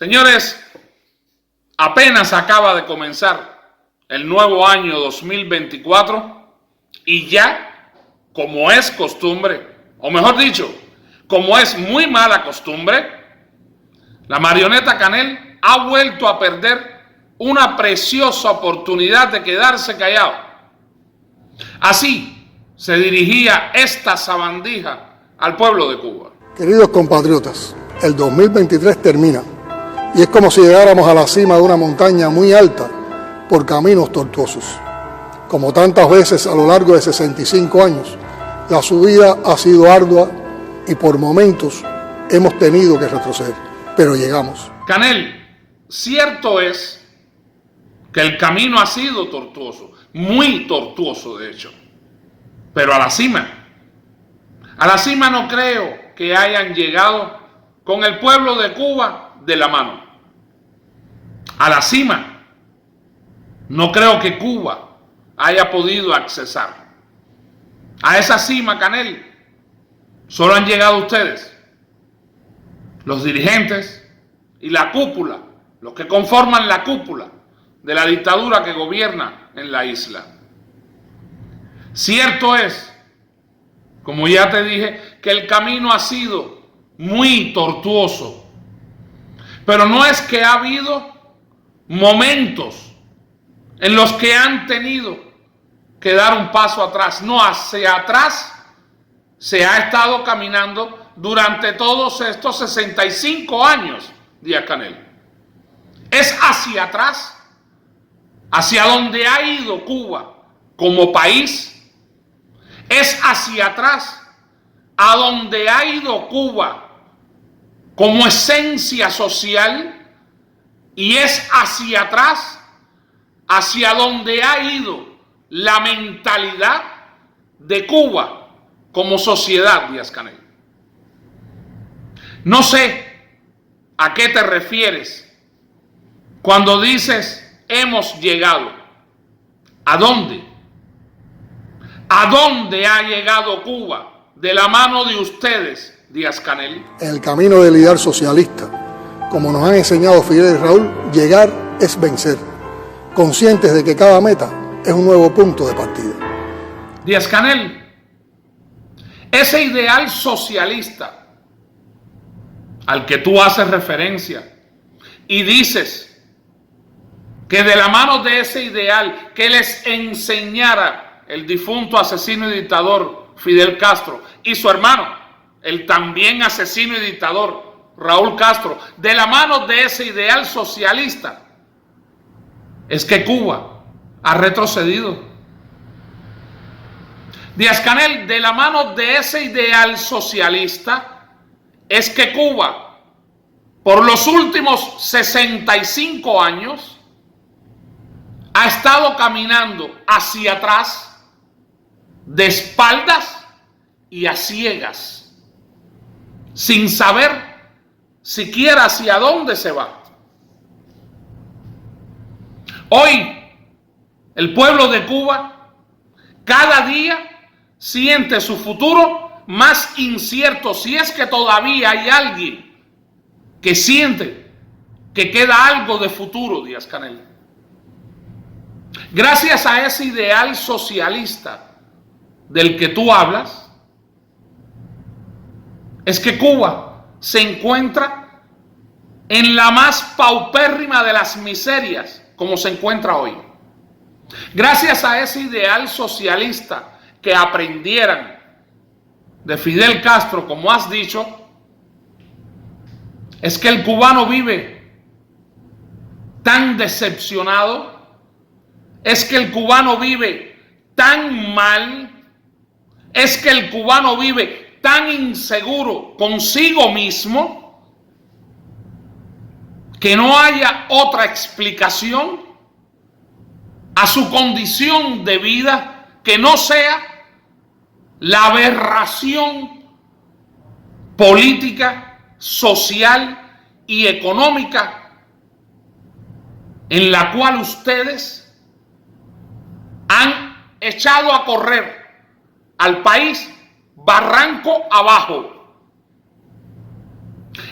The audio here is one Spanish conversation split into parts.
Señores, apenas acaba de comenzar el nuevo año 2024 y ya, como es costumbre, o mejor dicho, como es muy mala costumbre, la marioneta Canel ha vuelto a perder una preciosa oportunidad de quedarse callado. Así se dirigía esta sabandija al pueblo de Cuba. Queridos compatriotas, el 2023 termina y es como si llegáramos a la cima de una montaña muy alta por caminos tortuosos. Como tantas veces a lo largo de 65 años, la subida ha sido ardua y por momentos hemos tenido que retroceder, pero llegamos. Canel, cierto es que el camino ha sido tortuoso, muy tortuoso de hecho, pero a la cima no creo que hayan llegado con el pueblo de Cuba de la mano. A la cima no creo que Cuba haya podido accesar. A esa cima, Canel, solo han llegado ustedes, los dirigentes y la cúpula, los que conforman la cúpula de la dictadura que gobierna en la isla. Cierto es, como ya te dije, que el camino ha sido muy tortuoso, pero no es que ha habido momentos en los que han tenido que dar un paso atrás. No, hacia atrás se ha estado caminando durante todos estos 65 años, Díaz-Canel. Es hacia atrás, hacia donde ha ido Cuba como país. Es hacia atrás, a donde ha ido Cuba como esencia social, y es hacia atrás, hacia donde ha ido la mentalidad de Cuba como sociedad, Díaz-Canel. No sé a qué te refieres cuando dices hemos llegado. ¿A dónde? ¿A dónde ha llegado Cuba de la mano de ustedes, Díaz-Canel? En el camino del ideal socialista, como nos han enseñado Fidel y Raúl, llegar es vencer, conscientes de que cada meta es un nuevo punto de partida. Díaz-Canel, ese ideal socialista al que tú haces referencia y dices que de la mano de ese ideal que les enseñara el difunto asesino y dictador Fidel Castro y su hermano, el también asesino y dictador Raúl Castro, de la mano de ese ideal socialista, es que Cuba ha retrocedido. Díaz-Canel, de la mano de ese ideal socialista, es que Cuba, por los últimos 65 años, ha estado caminando hacia atrás, de espaldas y a ciegas, sin saber siquiera hacia dónde se va. Hoy, el pueblo de Cuba cada día siente su futuro más incierto, si es que todavía hay alguien que siente que queda algo de futuro, Díaz-Canel. Gracias a ese ideal socialista del que tú hablas, es que Cuba se encuentra en la más paupérrima de las miserias, como se encuentra hoy. Gracias a ese ideal socialista que aprendieran de Fidel Castro, como has dicho, es que el cubano vive tan decepcionado, es que el cubano vive tan mal, es que el cubano vive tan inseguro consigo mismo, que no haya otra explicación a su condición de vida que no sea la aberración política, social y económica en la cual ustedes han echado a correr al país barranco abajo.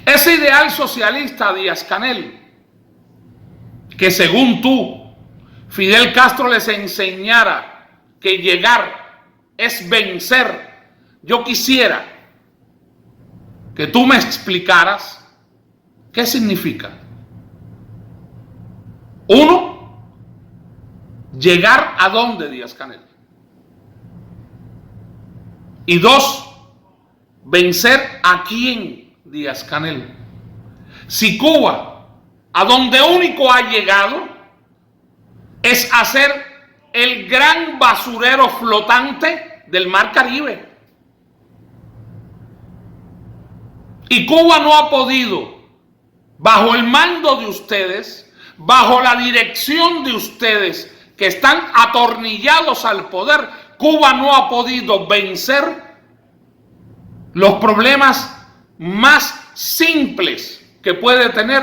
Ese ideal socialista, Díaz-Canel, que según tú, Fidel Castro les enseñara que llegar es vencer, yo quisiera que tú me explicaras qué significa. Uno, llegar a dónde, Díaz-Canel. Y dos, vencer a quién, Díaz-Canel. Si Cuba, a donde único ha llegado, es hacer el gran basurero flotante del Mar Caribe. Y Cuba no ha podido, bajo el mando de ustedes, bajo la dirección de ustedes, que están atornillados al poder, Cuba no ha podido vencer los problemas más simples que puede tener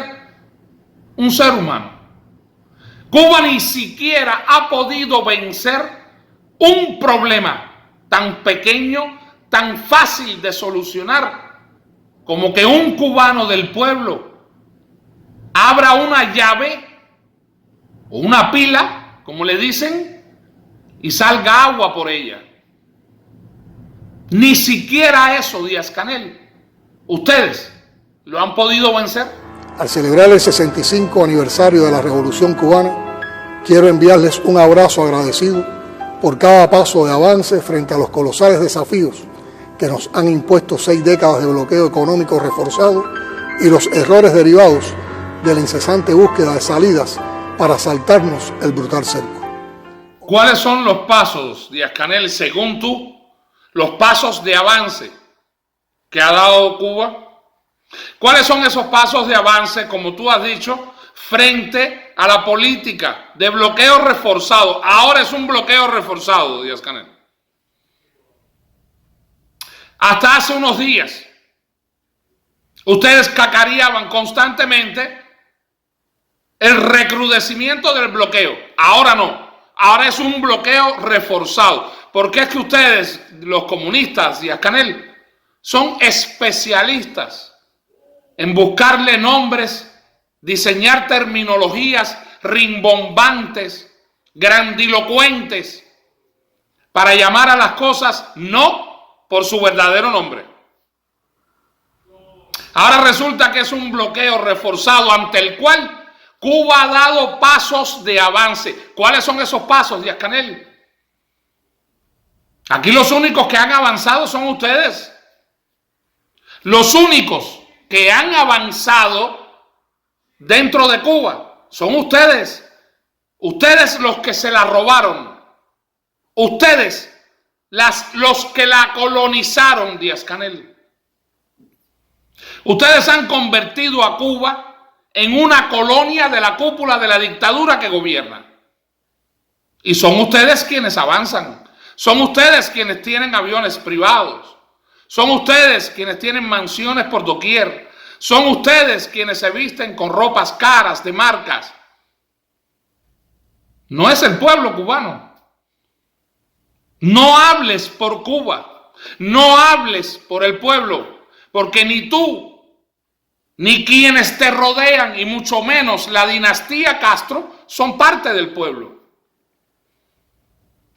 un ser humano. Cuba ni siquiera ha podido vencer un problema tan pequeño, tan fácil de solucionar, como que un cubano del pueblo abra una llave o una pila, como le dicen, y salga agua por ella. Ni siquiera eso, Díaz-Canel, ustedes lo han podido vencer. Al celebrar el 65 aniversario de la Revolución Cubana, quiero enviarles un abrazo agradecido por cada paso de avance frente a los colosales desafíos que nos han impuesto 6 décadas de bloqueo económico reforzado y los errores derivados de la incesante búsqueda de salidas para saltarnos el brutal cerco. ¿Cuáles son los pasos, Díaz-Canel, según tú, los pasos de avance que ha dado Cuba? ¿Cuáles son esos pasos de avance, como tú has dicho, frente a la política de bloqueo reforzado? Ahora es un bloqueo reforzado, Díaz-Canel. Hasta hace unos días, ustedes cacareaban constantemente el recrudecimiento del bloqueo. Ahora no, ahora es un bloqueo reforzado. Porque es que ustedes, los comunistas, Díaz-Canel, son especialistas en buscarle nombres, diseñar terminologías rimbombantes, grandilocuentes, para llamar a las cosas no por su verdadero nombre. Ahora resulta que es un bloqueo reforzado ante el cual Cuba ha dado pasos de avance. ¿Cuáles son esos pasos, Díaz-Canel? Aquí los únicos que han avanzado son ustedes. Los únicos que han avanzado dentro de Cuba son ustedes. Ustedes los que se la robaron. Ustedes los que la colonizaron, Díaz-Canel. Ustedes han convertido a Cuba en una colonia de la cúpula de la dictadura que gobierna. Y son ustedes quienes avanzan. Son ustedes quienes tienen aviones privados. Son ustedes quienes tienen mansiones por doquier. Son ustedes quienes se visten con ropas caras de marcas. No es el pueblo cubano. No hables por Cuba. No hables por el pueblo. Porque ni tú, ni quienes te rodean, y mucho menos la dinastía Castro, son parte del pueblo.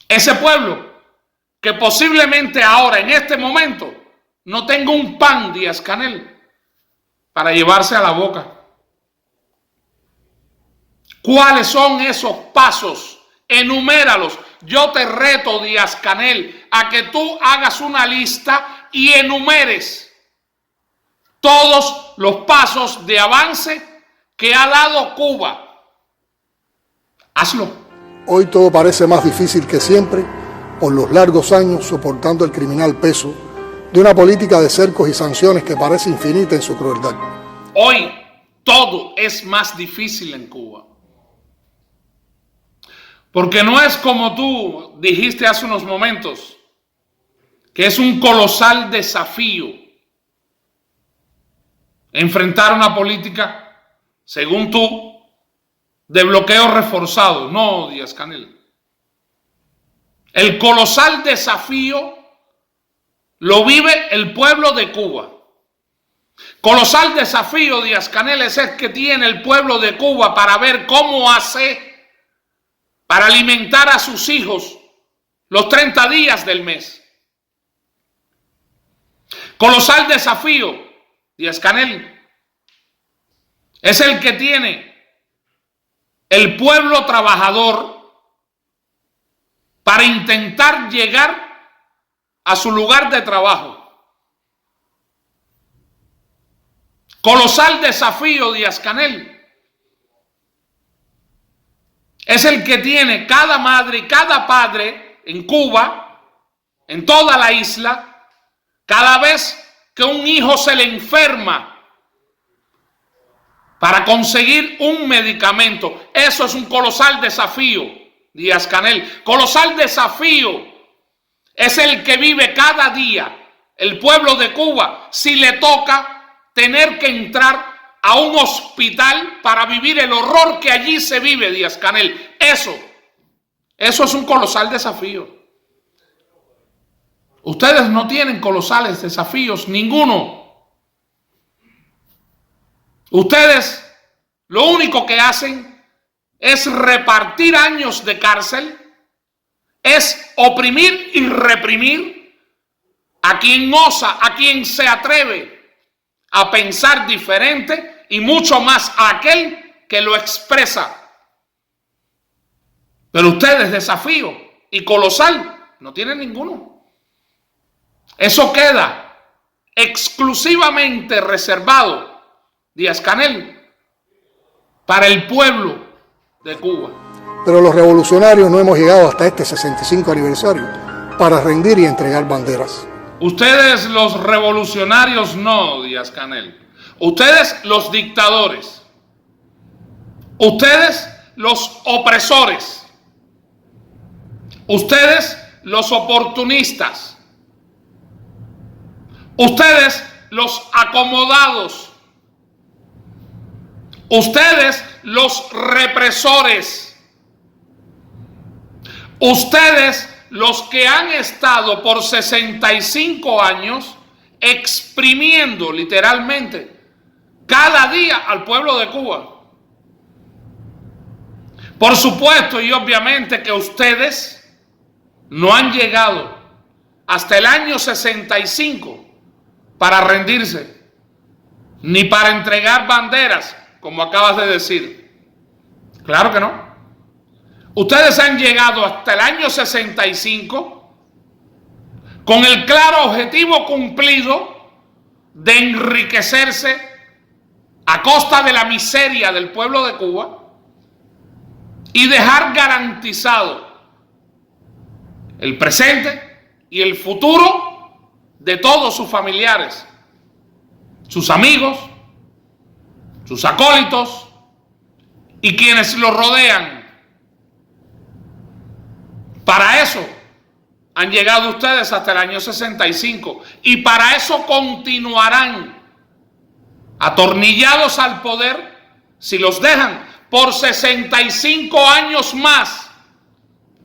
Ese pueblo que posiblemente ahora, en este momento, no tenga un pan, Díaz-Canel, para llevarse a la boca. ¿Cuáles son esos pasos? Enuméralos. Yo te reto, Díaz-Canel, a que tú hagas una lista y enumeres todos los pasos de avance que ha dado Cuba. Hazlo. Hoy todo parece más difícil que siempre por los largos años soportando el criminal peso de una política de cercos y sanciones que parece infinita en su crueldad. Hoy todo es más difícil en Cuba. Porque no es como tú dijiste hace unos momentos, que es un colosal desafío enfrentar una política, según tú, de bloqueo reforzado. No, Díaz-Canel. El colosal desafío lo vive el pueblo de Cuba. Colosal desafío, Díaz-Canel, es el que tiene el pueblo de Cuba para ver cómo hace para alimentar a sus hijos los 30 días del mes. Colosal desafío, Díaz-Canel, es el que tiene el pueblo trabajador para intentar llegar a su lugar de trabajo. Colosal desafío, Díaz-Canel, es el que tiene cada madre y cada padre en Cuba, en toda la isla, cada vez que un hijo se le enferma para conseguir un medicamento. Eso es un colosal desafío, Díaz-Canel. Colosal desafío es el que vive cada día el pueblo de Cuba si le toca tener que entrar a un hospital para vivir el horror que allí se vive, Díaz-Canel. Eso es un colosal desafío. Ustedes no tienen colosales desafíos, ninguno. Ustedes lo único que hacen es repartir años de cárcel, es oprimir y reprimir a quien osa, a quien se atreve a pensar diferente, y mucho más a aquel que lo expresa. Pero ustedes desafío y colosal no tienen ninguno. Eso queda exclusivamente reservado, Díaz-Canel, para el pueblo de Cuba. Pero los revolucionarios no hemos llegado hasta este 65 aniversario para rendir y entregar banderas. Ustedes los revolucionarios no, Díaz-Canel. Ustedes los dictadores. Ustedes los opresores. Ustedes los oportunistas. Ustedes los acomodados. Ustedes los represores. Ustedes los que han estado por 65 años exprimiendo literalmente cada día al pueblo de Cuba. Por supuesto y obviamente que ustedes no han llegado hasta el año 65 para rendirse, ni para entregar banderas, como acabas de decir. Claro que no. Ustedes han llegado hasta el año 65 con el claro objetivo cumplido de enriquecerse a costa de la miseria del pueblo de Cuba y dejar garantizado el presente y el futuro de todos sus familiares, sus amigos, sus acólitos y quienes lo rodean. Para eso han llegado ustedes hasta el año 65 y para eso continuarán atornillados al poder si los dejan por 65 años más,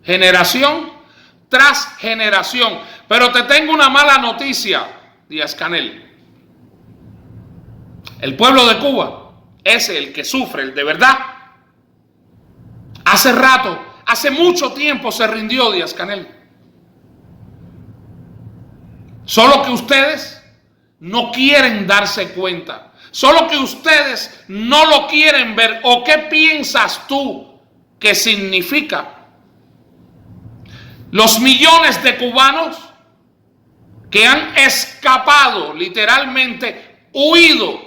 generación tras generación. Pero te tengo una mala noticia, Díaz-Canel. El pueblo de Cuba es el que sufre, el de verdad. Hace rato, hace mucho tiempo se rindió, Díaz-Canel. Solo que ustedes no quieren darse cuenta. Solo que ustedes no lo quieren ver. ¿O qué piensas tú que significa? Los millones de cubanos que han escapado, literalmente huido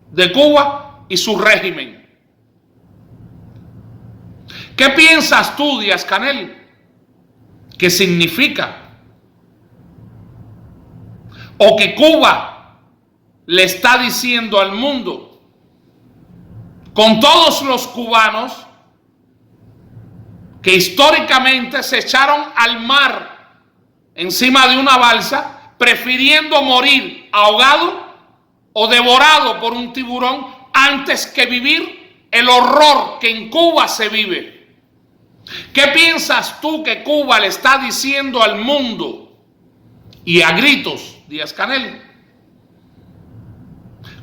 de Cuba y su régimen. ¿Qué piensas tú, Díaz-Canel, que significa? O que Cuba le está diciendo al mundo, con todos los cubanos que históricamente se echaron al mar encima de una balsa, prefiriendo morir ahogado o devorado por un tiburón antes que vivir el horror que en Cuba se vive. ¿Qué piensas tú que Cuba le está diciendo al mundo y a gritos, Díaz-Canel?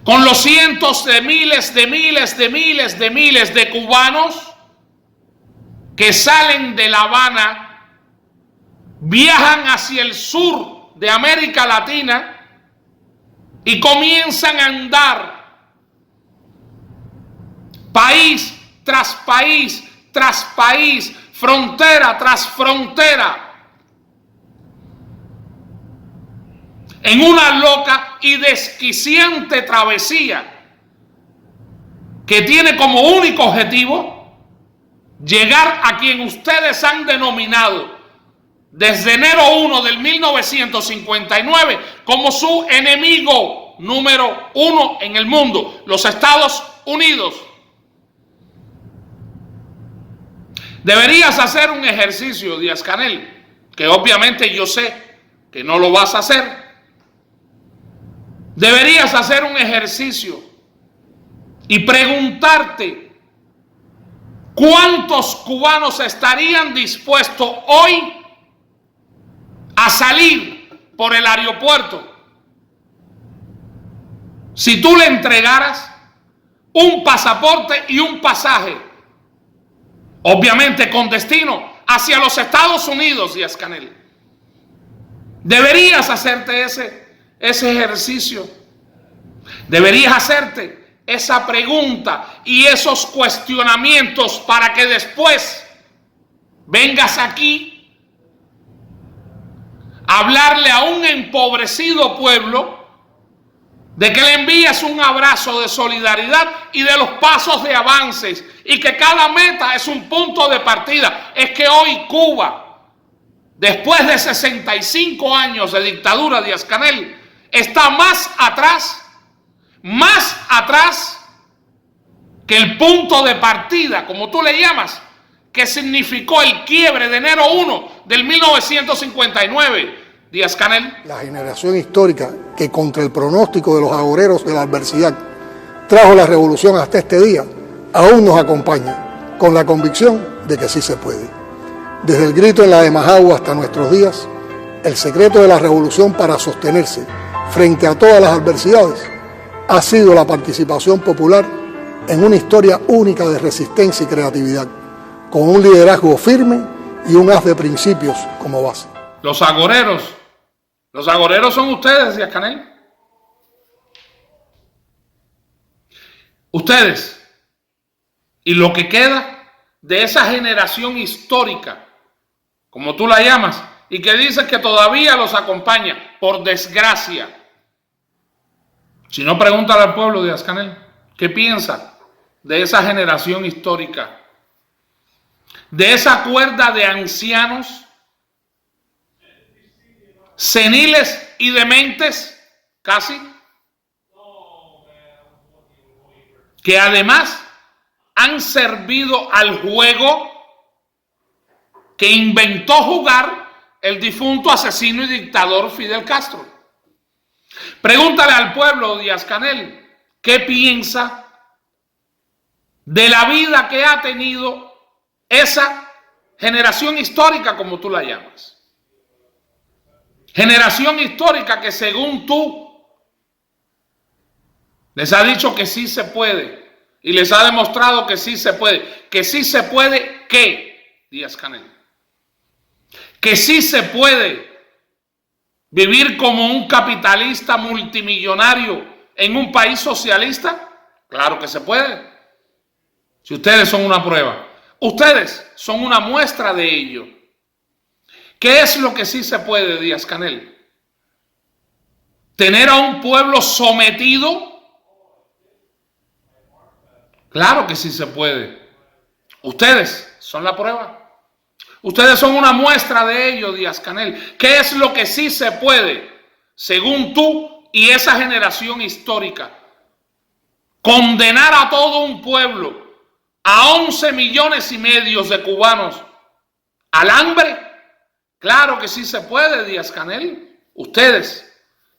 con los cientos de miles de cubanos que salen de La Habana, viajan hacia el sur de América Latina y comienzan a andar país tras país tras país, frontera tras frontera, en una loca y desquiciante travesía que tiene como único objetivo llegar a quien ustedes han denominado desde enero 1 del 1959 como su enemigo número 1 en el mundo, los Estados Unidos. Deberías hacer un ejercicio, Díaz-Canel, que obviamente yo sé que no lo vas a hacer. Deberías hacer un ejercicio y preguntarte cuántos cubanos estarían dispuestos hoy a salir por el aeropuerto si tú le entregaras un pasaporte y un pasaje, obviamente con destino hacia los Estados Unidos, Díaz-Canel. Deberías hacerte ese ejercicio. Deberías hacerte esa pregunta y esos cuestionamientos para que después vengas aquí a hablarle a un empobrecido pueblo de que le envías un abrazo de solidaridad y de los pasos de avances y que cada meta es un punto de partida. Es que hoy Cuba, después de 65 años de dictadura, Díaz-Canel, está más atrás que el punto de partida, como tú le llamas, que significó el quiebre de enero 1 del 1959, Díaz-Canel. La generación histórica que contra el pronóstico de los agoreros de la adversidad trajo la revolución hasta este día, aún nos acompaña, con la convicción de que sí se puede. Desde el grito en la de Majagua hasta nuestros días, el secreto de la revolución para sostenerse frente a todas las adversidades ha sido la participación popular en una historia única de resistencia y creatividad, con un liderazgo firme y un haz de principios como base. Los agoreros son ustedes, Díaz-Canel. Ustedes y lo que queda de esa generación histórica, como tú la llamas, y que dices que todavía los acompaña, por desgracia. Si no, pregúntale al pueblo, Díaz-Canel, ¿qué piensa de esa generación histórica? De esa cuerda de ancianos, seniles y dementes, casi, que además han servido al juego que inventó jugar el difunto asesino y dictador Fidel Castro. Pregúntale al pueblo, Díaz-Canel, ¿qué piensa de la vida que ha tenido esa generación histórica, como tú la llamas? Generación histórica que según tú les ha dicho que sí se puede y les ha demostrado que sí se puede. Que sí se puede, ¿qué, Díaz-Canel? Que sí se puede vivir como un capitalista multimillonario en un país socialista. Claro que se puede. Si ustedes son una prueba, ustedes son una muestra de ello. ¿Qué es lo que sí se puede, Díaz-Canel? ¿Tener a un pueblo sometido? Claro que sí se puede. Ustedes son la prueba. Ustedes son una muestra de ello, Díaz-Canel. ¿Qué es lo que sí se puede, según tú y esa generación histórica? Condenar a todo un pueblo, a 11 millones y medio de cubanos, al hambre. Claro que sí se puede, Díaz-Canel. Ustedes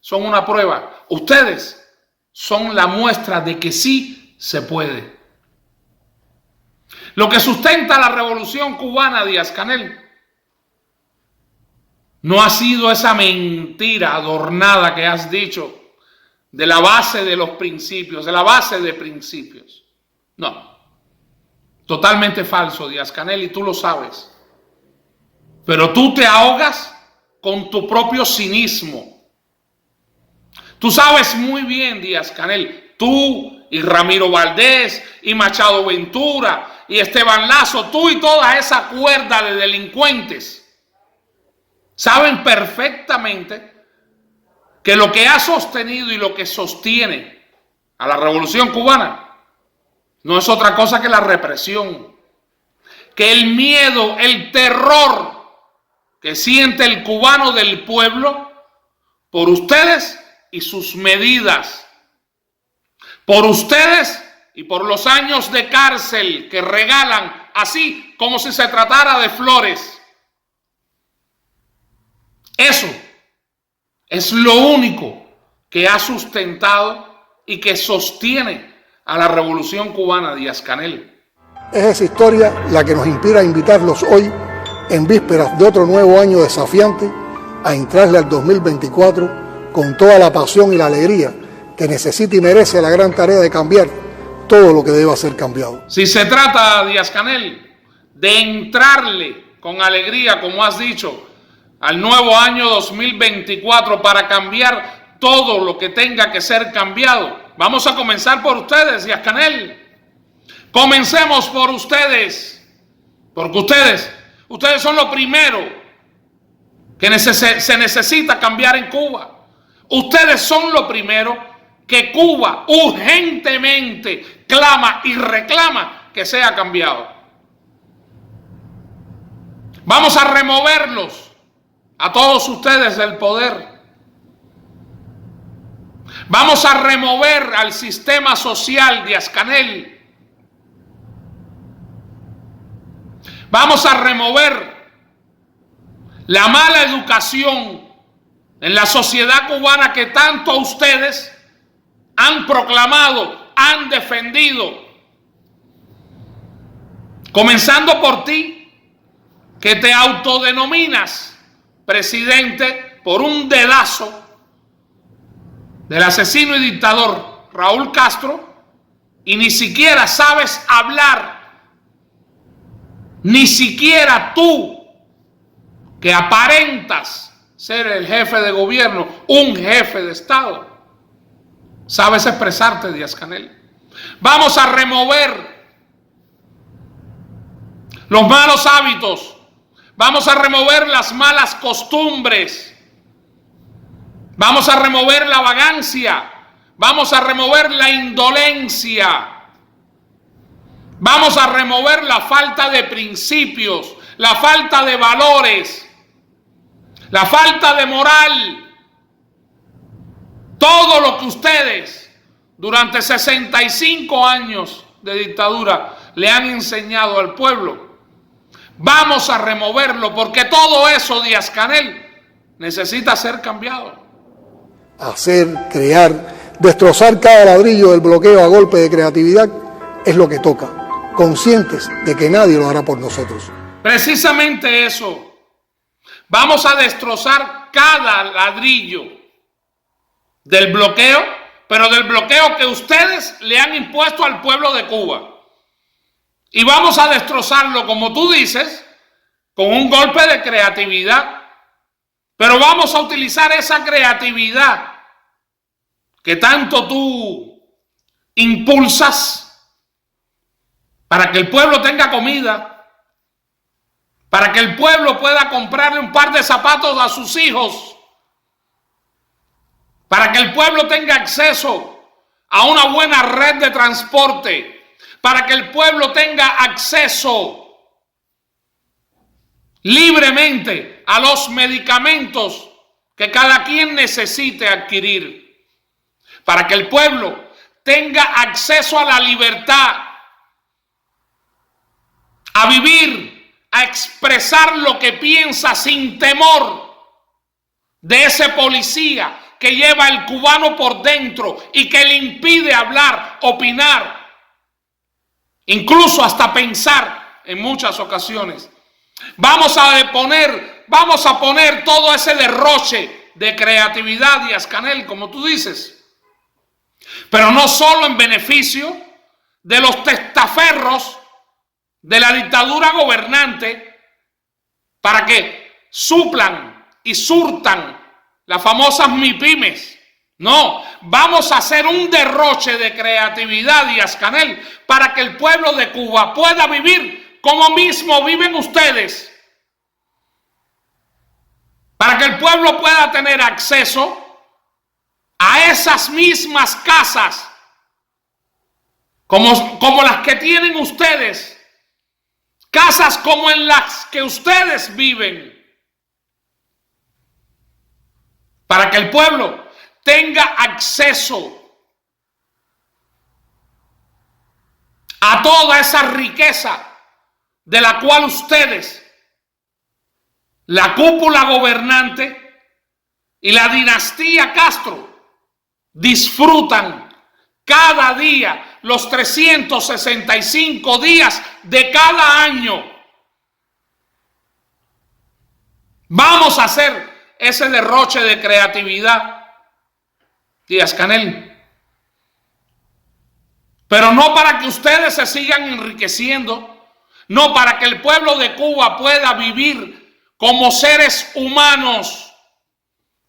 son una prueba. Ustedes son la muestra de que sí se puede. Lo que sustenta la revolución cubana, Díaz-Canel, no ha sido esa mentira adornada que has dicho de la base de los principios, de la base de principios. No. Totalmente falso, Díaz-Canel, y tú lo sabes. Pero tú te ahogas con tu propio cinismo. Tú sabes muy bien, Díaz-Canel, tú y Ramiro Valdés y Machado Ventura y Esteban Lazo, tú y toda esa cuerda de delincuentes, saben perfectamente que lo que ha sostenido y lo que sostiene a la revolución cubana no es otra cosa que la represión, que el miedo, el terror que siente el cubano del pueblo por ustedes y sus medidas, por ustedes y por los años de cárcel que regalan así como si se tratara de flores. Eso es lo único que ha sustentado y que sostiene a la revolución cubana, Díaz-Canel. Es esa historia la que nos inspira a invitarlos hoy, en vísperas de otro nuevo año desafiante, a entrarle al 2024 con toda la pasión y la alegría que necesita y merece la gran tarea de cambiar todo lo que deba ser cambiado. Si se trata, Díaz-Canel, de entrarle con alegría, como has dicho, al nuevo año 2024 para cambiar todo lo que tenga que ser cambiado, vamos a comenzar por ustedes, Díaz-Canel. Comencemos por ustedes, porque ustedes son lo primero que se necesita cambiar en Cuba. Ustedes son lo primero que Cuba urgentemente clama y reclama que sea cambiado. Vamos a removerlos a todos ustedes del poder. Vamos a remover al sistema social, Díaz-Canel. Vamos a remover la mala educación en la sociedad cubana que tanto ustedes han proclamado, han defendido. Comenzando por ti, que te autodenominas presidente por un dedazo del asesino y dictador Raúl Castro, y ni siquiera sabes hablar, ni siquiera tú, que aparentas ser el jefe de gobierno, un jefe de Estado, sabes expresarte, Díaz-Canel. Vamos a remover los malos hábitos, vamos a remover las malas costumbres, vamos a remover la vagancia, vamos a remover la indolencia, vamos a remover la falta de principios, la falta de valores, la falta de moral. Todo lo que ustedes durante 65 años de dictadura le han enseñado al pueblo, vamos a removerlo, porque todo eso, Díaz-Canel, necesita ser cambiado. Hacer, crear, destrozar cada ladrillo del bloqueo a golpe de creatividad es lo que toca, conscientes de que nadie lo hará por nosotros. Precisamente eso. Vamos a destrozar cada ladrillo del bloqueo, pero del bloqueo que ustedes le han impuesto al pueblo de Cuba. Y vamos a destrozarlo, como tú dices, con un golpe de creatividad. Pero vamos a utilizar esa creatividad que tanto tú impulsas para que el pueblo tenga comida, para que el pueblo pueda comprarle un par de zapatos a sus hijos, para que el pueblo tenga acceso a una buena red de transporte, para que el pueblo tenga acceso libremente a los medicamentos que cada quien necesite adquirir, para que el pueblo tenga acceso a la libertad, a vivir, a expresar lo que piensa sin temor de ese policía que lleva al cubano por dentro y que le impide hablar, opinar, incluso hasta pensar en muchas ocasiones. Vamos a poner todo ese derroche de creatividad, Díaz-Canel, como tú dices, pero no solo en beneficio de los testaferros de la dictadura gobernante para que suplan y surtan las famosas MIPYMES. No, vamos a hacer un derroche de creatividad, Díaz-Canel, para que el pueblo de Cuba pueda vivir como mismo viven ustedes. Para que el pueblo pueda tener acceso a esas mismas casas como las que tienen ustedes. Casas como en las que ustedes viven. Para que el pueblo tenga acceso a toda esa riqueza de la cual ustedes, la cúpula gobernante y la dinastía Castro, disfrutan cada día, los 365 días de cada año. Vamos a hacer ese derroche de creatividad, Díaz-Canel, pero no para que ustedes se sigan enriqueciendo, no para que el pueblo de Cuba pueda vivir como seres humanos,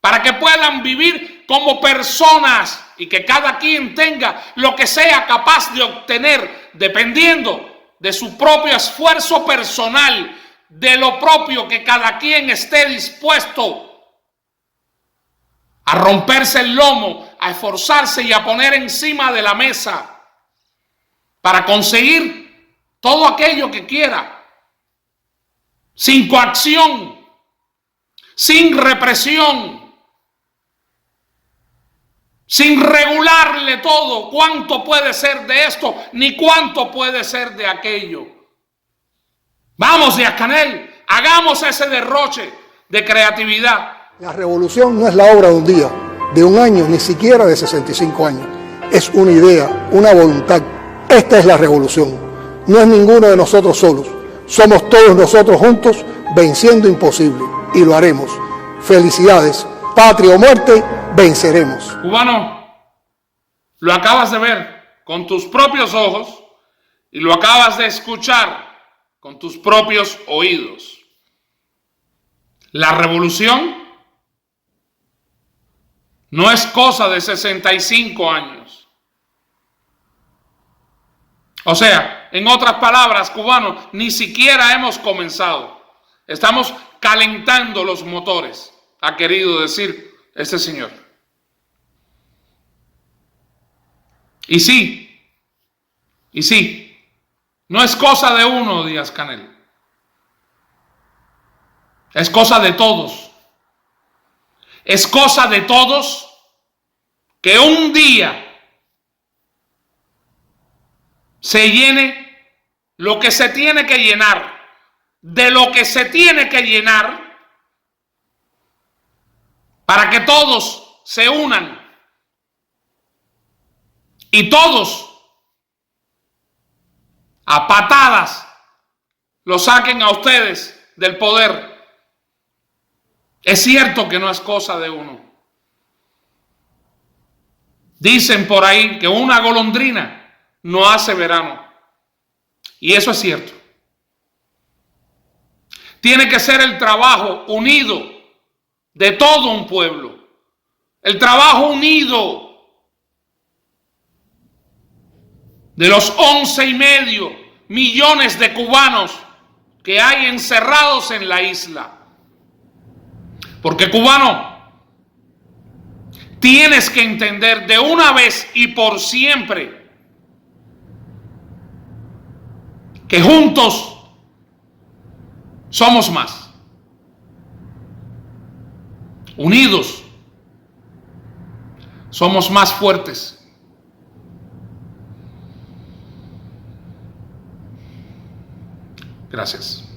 para que puedan vivir como personas y que cada quien tenga lo que sea capaz de obtener dependiendo de su propio esfuerzo personal, de lo propio que cada quien esté dispuesto a romperse el lomo, a esforzarse y a poner encima de la mesa para conseguir todo aquello que quiera, sin coacción, sin represión, sin regularle todo, cuánto puede ser de esto, ni cuánto puede ser de aquello. Vamos, Díaz-Canel, hagamos ese derroche de creatividad. La revolución no es la obra de un día, de un año, ni siquiera de 65 años. Es una idea, una voluntad. Esta es la revolución. No es ninguno de nosotros solos. Somos todos nosotros juntos venciendo imposible. Y lo haremos. Felicidades. Patria o muerte, venceremos. Cubano, lo acabas de ver con tus propios ojos y lo acabas de escuchar con tus propios oídos. La revolución no es cosa de 65 años. O sea, en otras palabras, cubano, ni siquiera hemos comenzado. Estamos calentando los motores, ha querido decir este señor. Y sí, no es cosa de uno, Díaz-Canel. Es cosa de todos. Es cosa de todos que un día se llene lo que se tiene que llenar, de lo que se tiene que llenar, para que todos se unan y todos a patadas lo saquen a ustedes del poder. Es cierto que no es cosa de uno. Dicen por ahí que una golondrina no hace verano. Y eso es cierto. Tiene que ser el trabajo unido de todo un pueblo. El trabajo unido de los 11,5 millones de cubanos que hay encerrados en la isla. Porque, cubano, tienes que entender de una vez y por siempre que juntos somos más. Unidos somos más fuertes. Gracias.